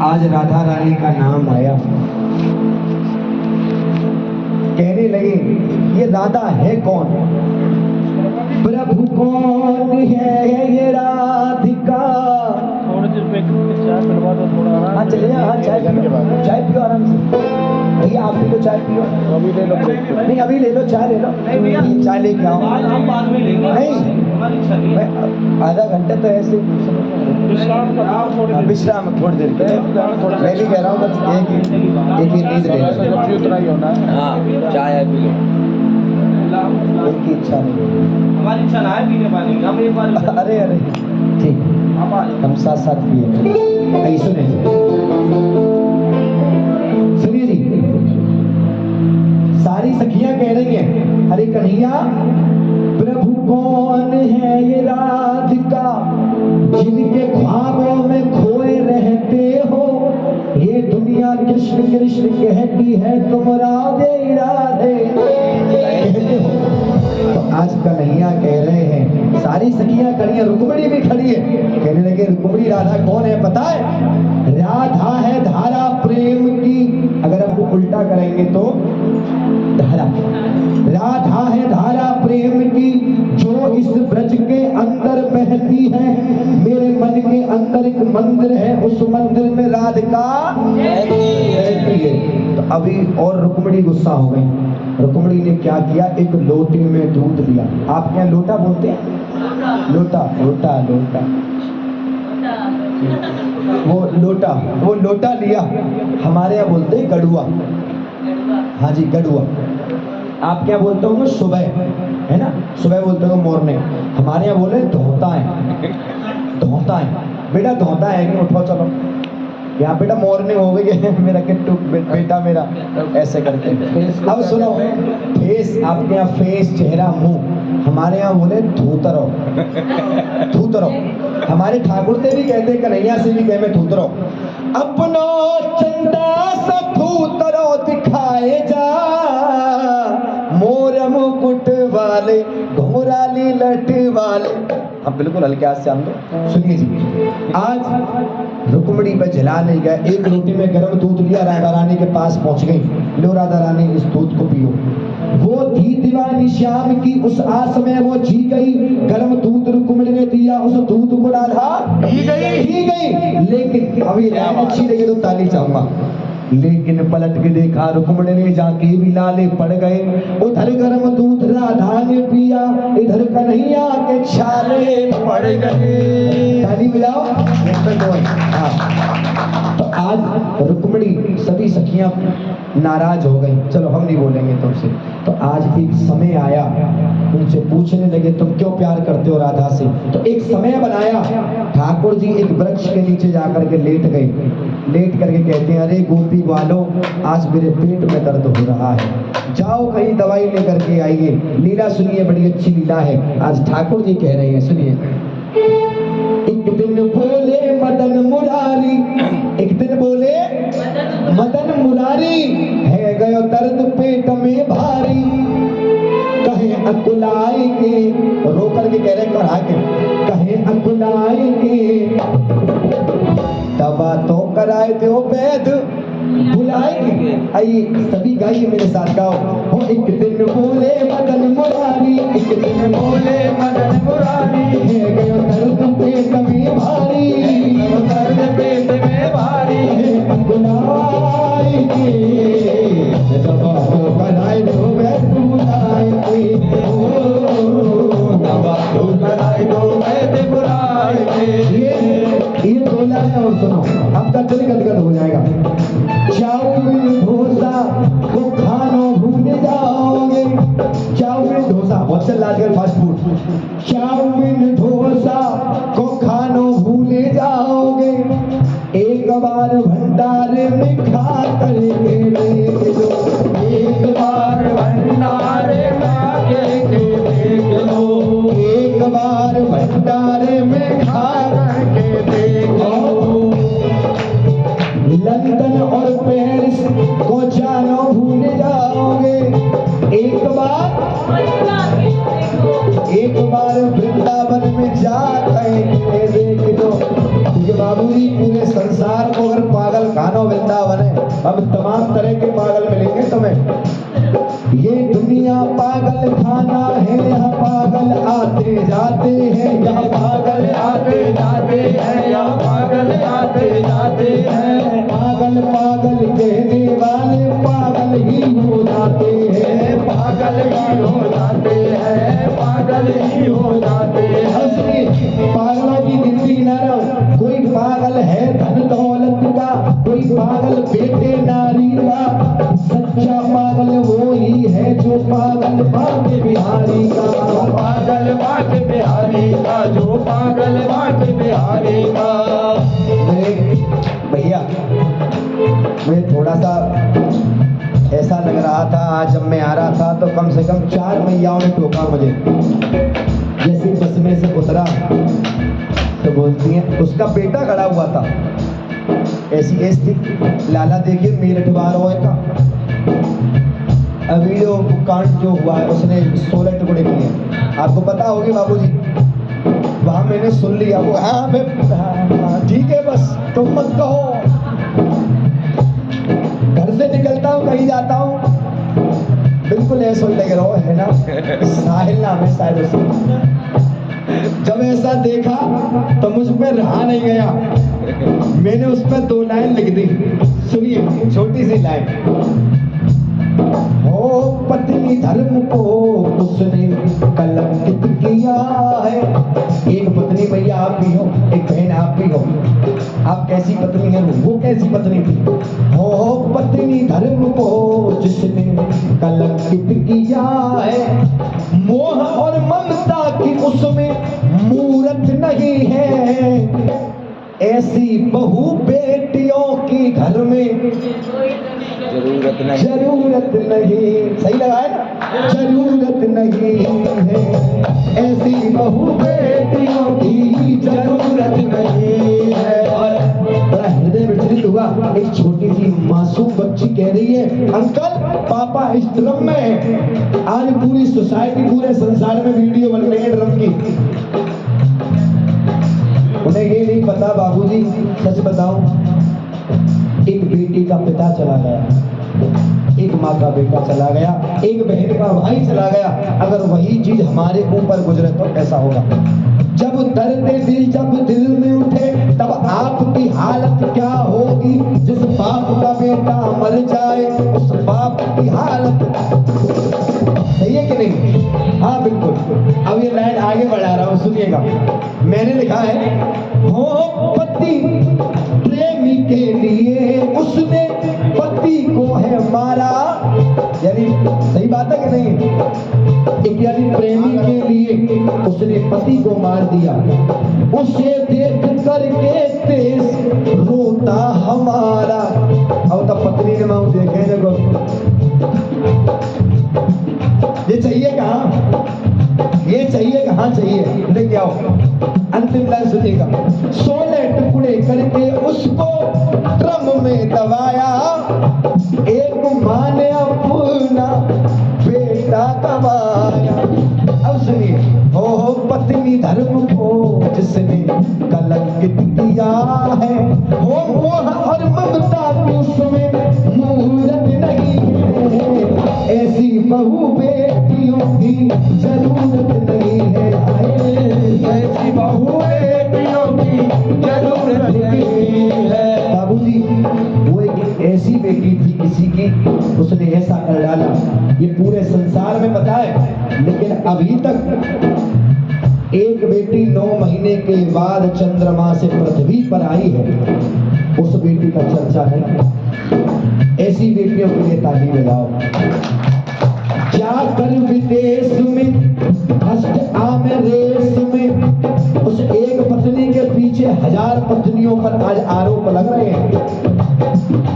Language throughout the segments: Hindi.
आज राधा रानी का नाम आया, कहने लगे ये राधा है कौन? प्रभु कौन है ये राधिका? हाँ चलिए, हाँ चाय पियो आराम से। भैया आप भी लो चाय पियो। अभी ले लो, नहीं अभी ले लो, चाय ले लो। चाय लेके आओ। नहीं आधा घंटे तो ऐसे विश्राम थोड़ी देर के, मैं भी कह रहा हूँ बस एक ही नींद ले लो, उतना ही होना है। हाँ चाय पी लो, उनकी इच्छा नहीं, हमारी इच्छा ना है पीने पानी। हम एक बार अरे ठीक, हम साथ साथ पिए। सुनिए जी, सारी सखियां कह रही हैं अरे कन्हैया प्रभु कौन है ये राधिका जिनके ख्वाबों में खोए रहते हो? ये दुनिया कृष्ण कृष्ण कहती है, तुम राधे राधे कहते हो। तो आज कन्हैया कह रहे हैं, सारी सखियां खड़ी हैं, रुक्मिणी भी खड़ी है, कहने लगे रुक्मिणी राधा कौन है पता है? राधा है धारा प्रेम की, अगर आपको उल्टा करेंगे तो धारा, राधा है धारा प्रेम की जो इस ब्रज के अंदर बहती है। मेरे मन के अंदर एक मंदिर है, उस मंदिर में राधिका रहती है। तो अभी और रुक्मिणी गुस्सा हो गई। रुक्मिणी ने क्या किया, एक लोटे में दूध लिया। आप क्या लोटा बोलते हैं? लोटा लोटा लोटा वो लोटा लिया, हमारे यहाँ बोलते हैं गड़ुआ। हाँ जी गड़ुआ, आप क्या बोलते हो? सुबह है ना, सुबह बोलते हो मॉर्निंग, हमारे यहाँ बोले धोता है। धोता है बेटा, धोता है कि उठो चलो, यहाँ बेटा मॉर्निंग हो गई है, मेरा किट्टू बेटा मेरा ऐसे करके। अब सुनो, फेस आपके यहाँ फेस चेहरा मुंह, हमारे यहाँ बोले धूतरो। धूतरो हमारे ठाकुर से भी कहते, कन्हैया से भी कहे मैं धूतरो। अपनो चंदा सा धूतरो दिखाए जा, मोर मुकुट वाले घुंघराली लट वाले। अब बिल्कुल हल्के हाथ से हम लोग सुनिए जी, आज रुक्मिणी पे जला नहीं गया, एक रोटी में गर्म दूध लिया, राधा रानी के पास पहुंच गई। लो राधा रानी इस दूध को पियो। वो थी दीवानी श्याम की, उस आस में वो जी गई। गर्म दूध रुक्मिणी ने दिया, उस दूध को राधा पी गई। लेकिन अभी लाइन अच्छी लगी तो ताली चाहूंगा। लेकिन पलट के देखा रुक्मिणी ने जाके भी लाले पड़ गए। उधर गर्म दूध राधा ने पिया, इधर कन्हैया के छाले पड़ गए। ताली बजाओ। तो आज रुक्मिणी सभी सखियां नाराज हो गई, चलो हम नहीं बोलेंगे तुमसे। तो आज एक समय आया, उनसे पूछने लगे तुम क्यों प्यार करते हो राधा से? तो एक समय बनाया, ठाकुर जी एक वृक्ष के नीचे जाकर के लेट गए। लेट करके कहते हैं अरे गोपी वालों, आज मेरे पेट में दर्द हो रहा है, जाओ कहीं दवाई लेकर के आइए। लीला सुनिए, बड़ी अच्छी लीला है, आज ठाकुर जी कह रहे हैं, सुनिए। एक दिन बोले मदन मुरारी, एक दिन बोले मदन मुरारी, है गयो दर्द पेट में भारी। कहे अकुलाएंगे, रो करके कह रहे कढ़ा के, कहे अकुलाएंगे, दवा तो कराए थे वैद बुलाएंगे। आइए सभी गाइए मेरे साथ, गाओ। हो एक दिन बोले मदन मुरारी, एक दिन बोले मदन मुरारी, है गयो दर्द पेट में भारी, दर्द पेट में भारी। बुलाएंगे दवा तो कराए दो वैद बुलाएंगे, दवा तो कराए दो वैद बुलाएंगे। ये दो लाइन और सुनो, आपका दिल गदगद हो जाएगा। चाउमीन डोसा को खानो भूल जाओगे। चाउमीन डोसा बहुत चल आजकल फास्ट फूड। चाउमीन डोसा को खानो भूल जाओगे। एक बार भंडारे में खा करके देख लो, एक बार भंडारे में खा करके देख लो, एक बार भंडारे में खा करके देख लो। लंदन और पेरिस को जानो भूल जाओगे। एक बार वृंदावन में जाकर देख लो। बाबूजी पूरे संसार को अगर पागल खाना वृंदावन है, अब तमाम तरह के पागल मिलेंगे तुम्हें। ये दुनिया पागल खाना है, यहाँ पागल आते जाते हैं, यहाँ पागल आते जाते हैं, यहाँ पागल आते जाते हैं। पागल पागल कहने वाले पागल ही हो जाते हैं, पागल ही हो जाते हैं, पागल ही हो जाते हैं। पागलों की गिनती न रहो, कोई पागल है धन दौलत का, कोई पागल बेटे नारी का। सच्चा पागल वो ही है जो पागल बाके बिहारी का, पागल बाके बिहारी का, जो पागल बाके बिहारी का। भैया मैं थोड़ा सा ऐसा लग रहा था, आज जब मैं आ रहा था तो कम से कम 4 मैयाओं ने टोका मुझे। जैसे बस में से उतरा तो बोलती हैं, उसका बेटा खड़ा हुआ था, ऐसी एज थी, लाला देखिए मेरठ बारोए का अभी जो कांड जो हुआ है उसने 16 टुकड़े किए। आपको पता होगी बाबूजी, वहां मैंने सुन लिया वो, हाँ ठीक है बस तुम मत कहो। घर से निकलता हूँ कहीं जाता हूँ, बिल्कुल ऐसा लग रहा है ना, साहिल नाम है शायद उसका। जब ऐसा देखा तो मुझ पर रहा नहीं गया, मैंने उस पर 2 लाइन लिख दी। सुनिए छोटी सी लाइन। हो पत्नी धर्म को उसने कलंकित किया है। एक पत्नी भैया आप भी हो, एक बहन आप भी हो, आप कैसी पत्नी है, वो कैसी पत्नी थी। हो पत्नी धर्म को जिसने कलंकित किया है, मोह और ममता की उसमें मूरत नहीं है। ऐसी बहू बेटियों की घर में जरूरत नहीं, सही लगा है ना, जरूरत नहीं है। ऐसी बहू बेटियों की जरूरत नहीं है। और बड़ा हृदय विचलित हुआ, एक छोटी सी मासूम बच्ची कह रही है, अंकल पापा इस ड्रम में है। आज पूरी सोसाइटी, पूरे संसार में वीडियो बन रही है ड्रम की। उन्हें ये नहीं पता बाबूजी, सच बताऊं, एक बेटी का पिता चला गया, एक माँ का बेटा चला गया, एक बहन का भाई चला गया। अगर वही चीज हमारे ऊपर गुजरे तो कैसा होगा। जब दर्द दिल जब दिल में उठे तब आपकी हालत क्या होगी। जिस बाप का बेटा मर जाए उस बाप की हालत सही है कि नहीं। हाँ बिल्कुल। अब ये लाइन आगे बढ़ा रहा हूँ, सुनिएगा। मैंने लिखा है, हो पति प्रेमी के लिए उसने पति को है मारा। यानी सही बात है कि नहीं। एक यानी प्रेमी के लिए उसने पति को मार दिया। उसे देख करके तेज रोता हमारा। अब तो पत्नी ने मां देखे देखो, ये चाहिए कहाँ, ये चाहिए कहाँ चाहिए। लेके आओ अंतिम लाइन सुनिएगा। 16 टुकड़े करके उसको ड्रम में दबाया। एक माँ ने अपना बेटा दबाया। अब सुनिए, हो पत्नी धर्म को जिसने कलंकित किया है, हो मोह और ममता की उसमें मूरत नहीं है। ऐसी बहू बेटियों की जरूरत नहीं है। ऐसी बहू बेटियों की जरूरत नहीं है। बाबूजी, वो एक ऐसी बेटी थी किसी की, उसने ऐसा कर डाला, ये पूरे संसार में पता है। लेकिन अभी तक एक बेटी 9 महीने के बाद चंद्रमा से पृथ्वी पर आई है, उस बेटी का चर्चा नहीं। ऐसी बेटियों के लिए ताली बजाओ। जाकर विदेश में फर्स्ट आमे रेस में उस एक पत्नी के पीछे 1000 पत्नियों पर आज आरोप लग रहे हैं।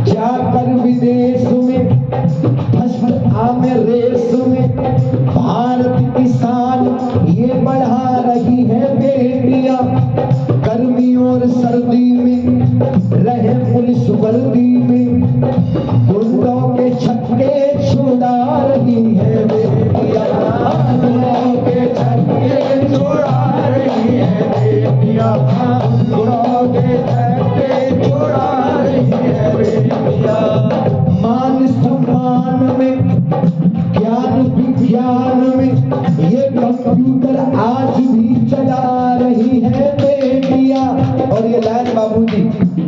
जाकर विदेश में फर्स्ट आमे रेस में भारत की शान ये बढ़ा रही है बेटियां। गर्मी और सर्दी में रहे पुलिस वर्दी में गुंडों के छक्के छुड़ा रही है बेटियां। गुंडों के छक्के छुड़ा रही है बेटियां। गुंडों के छक्के बाबूजी,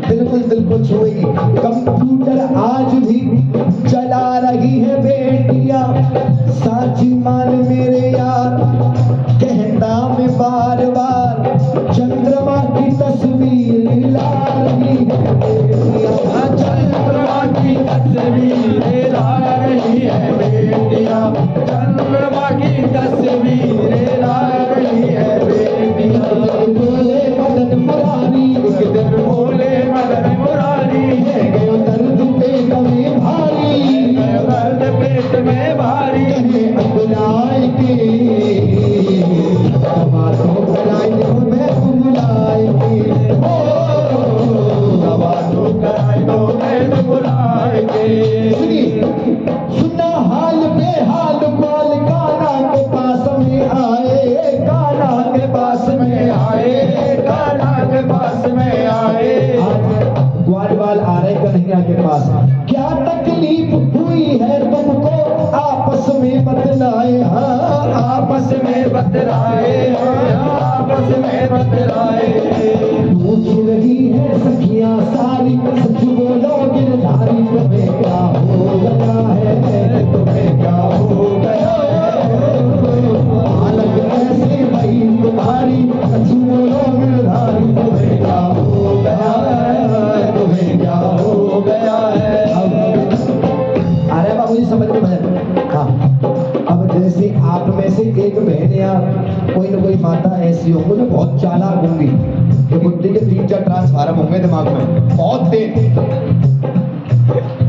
बिल्कुल दिल को छुएगी। कंप्यूटर आज भी चला रही है बेटियां, साची मान मेरे यार, कहता मैं बार बार, चंद्रमा की तस्वीर ला रही है बेटियां, चंद्रमा की तस्वीरें ला रही है बेटियां, चंद्रमा की तस्वीरें ला रही है बेटियां। बोले मदन मुरारी, एक दिन बोले मदन मुरारी, है गयो दर्द पेट में भारी, दर्द पेट में भारी, कहे बुलाए के दबातो कराए दो मैं बुलाए के, ओ दवा तो कराए दो मैं बुलाएंगे। सुना हाल बेहाल बाल काना के पास में आए, कान्हा के पास में आए, कान्हा के पास में आए। ग्वालवाल आ रहे कन्हैया के पास, क्या तकलीफ हुई है तुमको आपस में बतलाए, हाँ आपस में बतलाए, आपस में बतलाए। पूछ रही है सखियां सारी, सच बोलो गिरधारी, तुम्हें क्या हो गया है, तुम्हें क्या हो गया है, हालत कैसे भई तुम्हारी, सच बोलो गिरधारी, तुम्हें क्या हो गया है, तुम्हें क्या हो गया है। अरे बाबूजी समझ में भजन। हाँ, अब जैसे आप में से एक बहन या कोई न कोई माता ऐसी होंगी जो बहुत चालाक होंगी, तो बुद्धि के 3-4 ट्रांसफार्म होंगे दिमाग में बहुत तेज।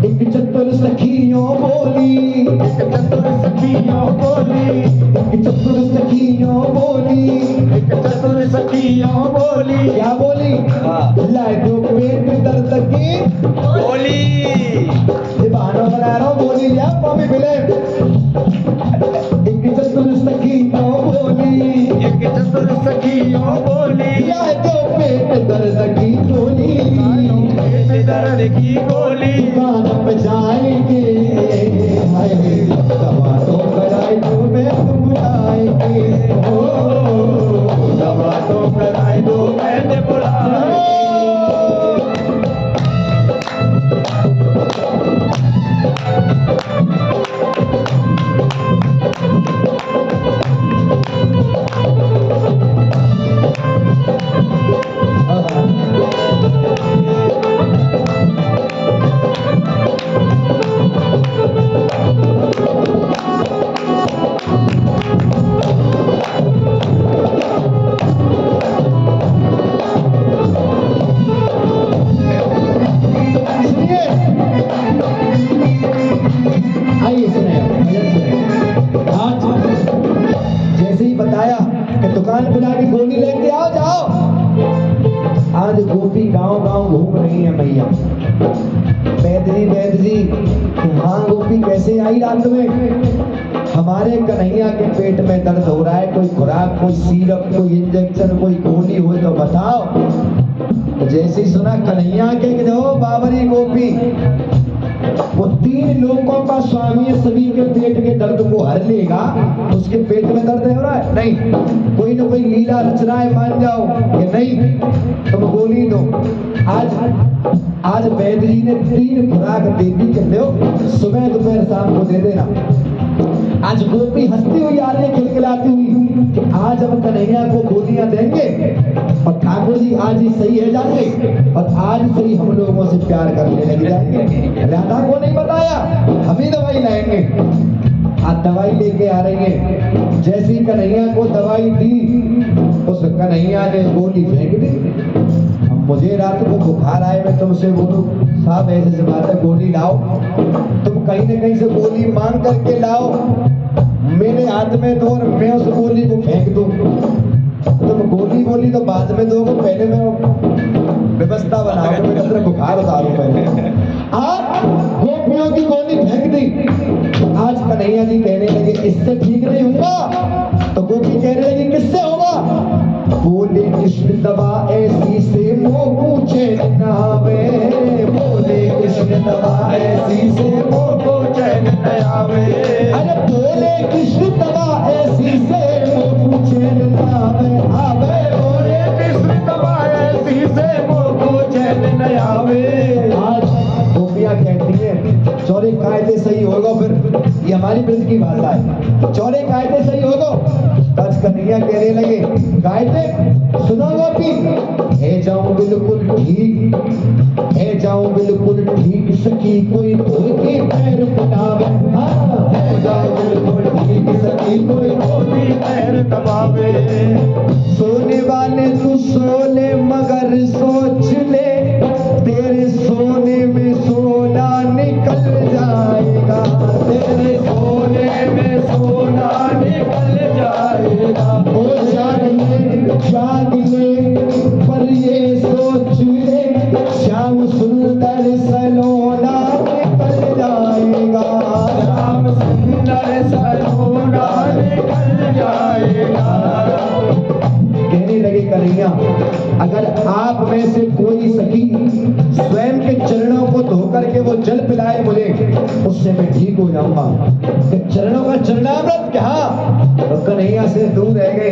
एक चतुर सखियों बोली, एक चतुर सखियों बोली, एक चतुर सखियों बोली, एक चतुर सखियों बोली, क्या बोली, लाए दो पेट दर्द की बोली, ये बहाना बना रहा हूँ, बोली लिया पापी बिले। एक चतुर सखियों बोली, एक चतुर सखियों बोली, लाए दो पेट दर्द की गोली, पेट दर्द की गोली, कान बजाएंगे, हाय दवा तो कराए दो मैं बुलाएंगे, ओ दवा तो कराए दो मैं बुलाएंगे। आइए सुने भजन सुने। आज जैसे ही बताया कि दुकान बुला के गोली लेके आओ जाओ, आज गोपी गांव गांव घूम रही है मैया। वैद जी हाँ गोपी कैसे आई रात में, हमारे कन्हैया के पेट में दर्द हो रहा है, कोई खुराक, कोई सीरप, कोई इंजेक्शन, कोई गोली हो तो बताओ। तो जैसे ही सुना कन्हैया के कि जो बाबरी गोपी, वो 3 लोगों का स्वामी है, सभी के पेट के दर्द को हर लेगा, उसके पेट में दर्द हो रहा है, नहीं कोई ना कोई लीला रच रहा है, मान जाओ कि नहीं तुम गोली दो। आज वैद्य जी ने 3 खुराक दे दी कि लो सुबह दोपहर शाम को दे देना। आज गोपी हंसती हुई आ रही है, खिलखिलाती हुई कि आज हम कन्हैया को गोलियां देंगे और ठाकुर जी आज ही सही है जाएंगे और आज से ही हम लोगों से प्यार करने लग जाएंगे। राधा को नहीं बताया, हम ही दवाई लाएंगे। आज दवाई लेके आ रही है, जैसी कन्हैया को दवाई दी, उस कन्हैया ने गोली फेंक दी। अब मुझे रात को बुखार आए, मैं तुमसे बोलूं साहब ऐसे से बात है, गोली लाओ, तुम कहीं न कहीं से गोली मांग करके लाओ, मेरे हाथ में दो और मैं उस गोली को फेंक दूं। तुम गोली तो बाद में दोगे, पहले मैं व्यवस्था बनाओ, मैं अपना बुखार उतारूं पहले। आज गोपियों की गोली फेंक दी। आज कन्हैया जी कहने लगे इससे ठीक नहीं होगा, तो गोपी कहने लगी किससे होगा, बोले कृष्ण दवा ऐसी से मोह पूछे नावे, बोले कृष्ण दवा ऐसी से मोह पूछे नावे, अरे बोले कृष्ण दवा ऐसी से मोह पूछे नावे, आवे बोले कृष्ण दवा ऐसी से मोह सही होगा, फिर ये हमारी ब्रज की भाषा है, चौड़े कायदे सही होगा। तज कन्हैया कहने लगे कायदे सुनो गोपी, है जाऊं बिल्कुल ठीक, है जाऊं बिल्कुल ठीक, सखी कोई धोए के पैर पटावे, है जाऊं बिल्कुल ठीक, सखी कोई कोई पैर दबावे। सोने वाले तू सोले मगर सोच ले, तेरे सोने में सोना निकल जाएगा, तेरे सोने में सोना निकल जाएगा। ओ जाग ले पर ये सोच ले, श्याम सुंदर सलोना निकल जाएगा, श्याम सुंदर सलोना निकल जाएगा। कहने लगे कन्हैया, अगर आप में से कोई सखी स्वयं के चरणों को धोकर के वो जल पिलाए मुझे, उससे मैं ठीक हो जाऊंगा। कि चरणों का चरणामृत क्या, तो कन्हैया से दूर रह गए।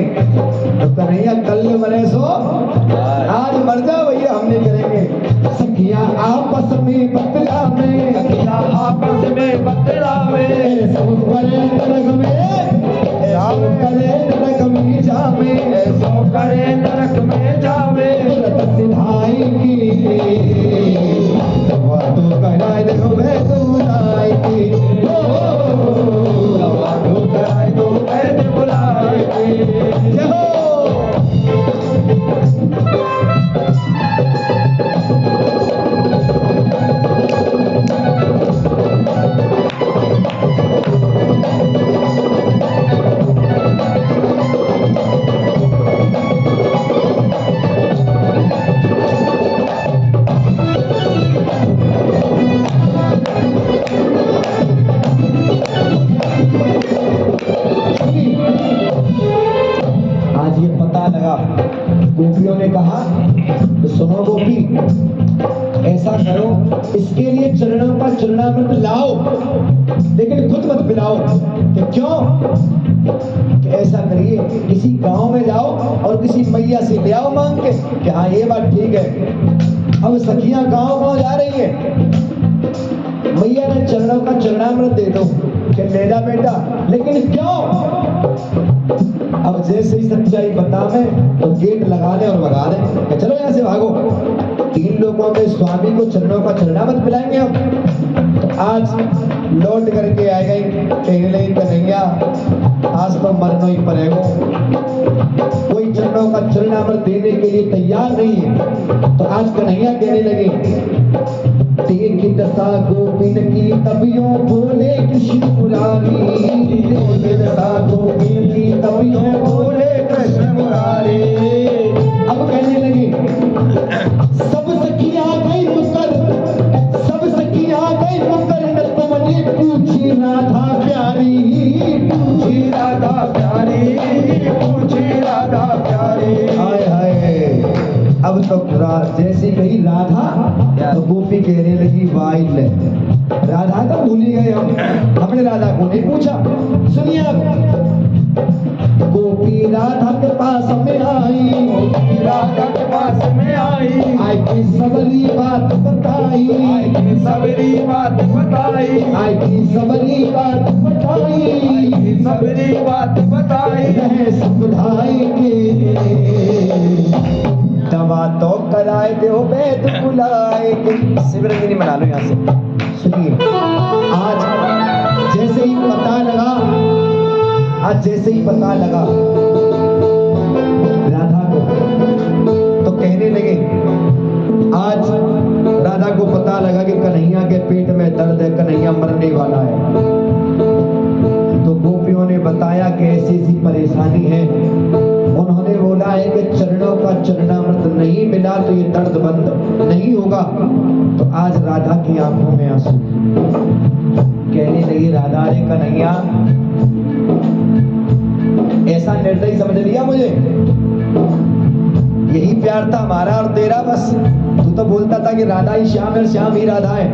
तो कन्हैया कल मरे सो आज मर जाओ भैया, हम नहीं करेंगे। सखिया आपस में बतला में, सखिया आपस में बतलावे, सब करे नरक में, सब करे नरक में जावे, सो करे नरक में जावे। तुरंत सिधाई की तो कराए दो बेदुलाई की, दो कराए दो वैद बुलाए। आज ये पता लगा, गोपियों ने कहा तो सुनो गोपी, ऐसा करो इसके लिए चरणों का चरणामृत लाओ, लेकिन खुद मत पिलाओ। कि क्यों? कि ऐसा करिए किसी गांव में जाओ और किसी मैया से ले आओ मांग के कि हाँ ये बात ठीक है। अब सखियां गांव जा रही है, मैया ने चरणों का चरणामृत दे दो कि ले जा बेटा, लेकिन क्यों? अब जैसे ही सच्चाई बतावे तो गेट लगा दे और भगा दे कि चलो यहाँ से भागो। 3 लोगों के स्वामी को चरणों का चरणामृत पिलाएंगे हम। तो आज लौट करके आ गई, कहने लगी कन्हैया आज तो मरना ही पड़ेगा, कोई चरणों का चरणामृत देने के लिए तैयार नहीं है। तो आज कन्हैया कहने लगे की दशा गोपिन की तबियों बोले कृष्ण मुरारी, दशा गोपिन की तबियों बोले कृष्ण मुरारी। अब कहने लगे सब सखियां गई मुकर, सब सखियां गई मुकर, नतमनी पूछी राधा प्यारी, पूछी राधा प्यारी, पूछी राधा प्यारी। हाय हाय, अब तो जैसी कही राधा तो गोपी कहने लगी वाइल, राधा तो भूल ही गए हम, हमने राधा को नहीं पूछा। सुनिए अब, गोपी राधा के पास में आई, गोपी राधा के पास में आई, आई की सबरी बात बताई, आई की सबरी बात बताई, आई की सबरी बात बताई, आई की सबरी बात बताई। रहे समझाई के दवा तो कराए दो वेद बुलाए के। शिवरंजनी बना लो यहाँ से। सुनिए, आज जैसे ही पता लगा, आज जैसे ही पता लगा राधा को, तो कहने लगे आज राधा को पता लगा कि कन्हैया के पेट में दर्द है, कन्हैया मरने वाला है। तो गोपियों ने बताया कि ऐसी ऐसी परेशानी है। उन्होंने बोला है कि चरणों का चरणामृत नहीं मिला तो ये दर्द बंद नहीं होगा। तो आज राधा की आंखों में आंसू। कहने लगी राधा ने कन्हैया ऐसा निर्दयी समझ लिया मुझे, यही प्यार था हमारा और तेरा, बस तू तो बोलता था कि राधा ही श्याम है, श्याम ही राधा है।